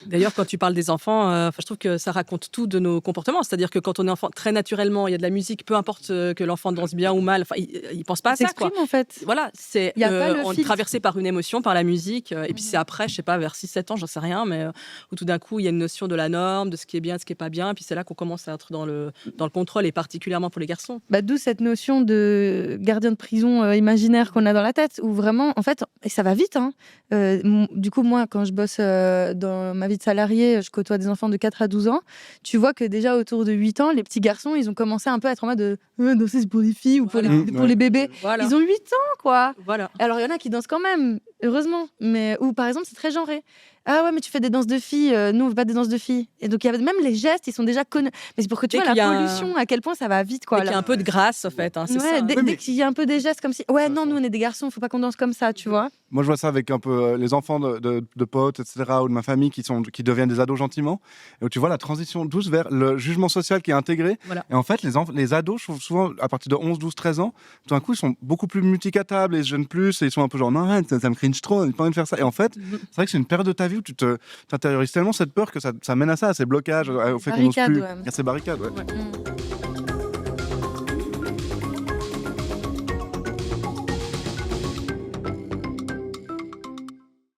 D'ailleurs, quand tu parles des enfants, je trouve que ça raconte tout de nos comportements. C'est-à-dire que quand on est enfant, très naturellement, il y a de la musique, peu importe que l'enfant danse bien ou mal, il pense pas à Il ça, quoi. s'exprime en fait. Voilà, c'est Il y a pas le on est filtre. traversé par une émotion, par la musique, et puis c'est après, je sais pas, vers 6-7 ans, j'en sais rien, mais où tout d'un coup, il y a une notion de la norme, de ce qui est bien, de ce qui est pas bien, et puis c'est là qu'on commence à être dans le contrôle, et particulièrement pour les garçons. D'où cette notion de gardien de prison imaginaire qu'on a dans la tête, où vraiment, en fait, et ça va vite. Hein. Du coup, moi, quand je bosse dans ma vie de salarié, je côtoie des enfants de 4 à 12 ans. Tu vois que déjà autour de 8 ans, les petits garçons, ils ont commencé un peu à être en mode danser c'est pour les filles ou pour, pour les bébés. Voilà. Ils ont 8 ans, quoi. Voilà. Alors, il y en a qui dansent quand même, heureusement. Mais ou par exemple, c'est très genré. Ah ouais, mais tu fais des danses de filles. Nous, on veut pas des danses de filles. Et donc, il y a même les gestes, ils sont déjà connus. Mais c'est pour que tu vois la pollution, à quel point ça va vite, quoi. Il y a un peu de grâce, en fait. Hein, c'est ça. Dès qu'il y a un peu des gestes comme si. Ouais, non, nous, on est des garçons, faut pas qu'on danse comme ça, tu vois. Moi, je vois ça avec un peu les enfants de potes, etc., ou de ma famille qui deviennent des ados gentiment. Et où tu vois la transition douce vers le jugement social qui est intégré. Voilà. Et en fait, les ados, je trouve souvent, à partir de 11, 12, 13 ans, tout d'un coup, ils sont beaucoup plus multicatables et ils se gênent plus. Et ils sont un peu genre, non, ça me cringe trop, j'ai pas envie de faire ça. Et en fait, c'est vrai que c'est une période de ta vie où tu t'intériorises tellement cette peur que ça mène à ça, à ces blocages, au fait qu'on n'ose plus, à ces barricades. Ouais.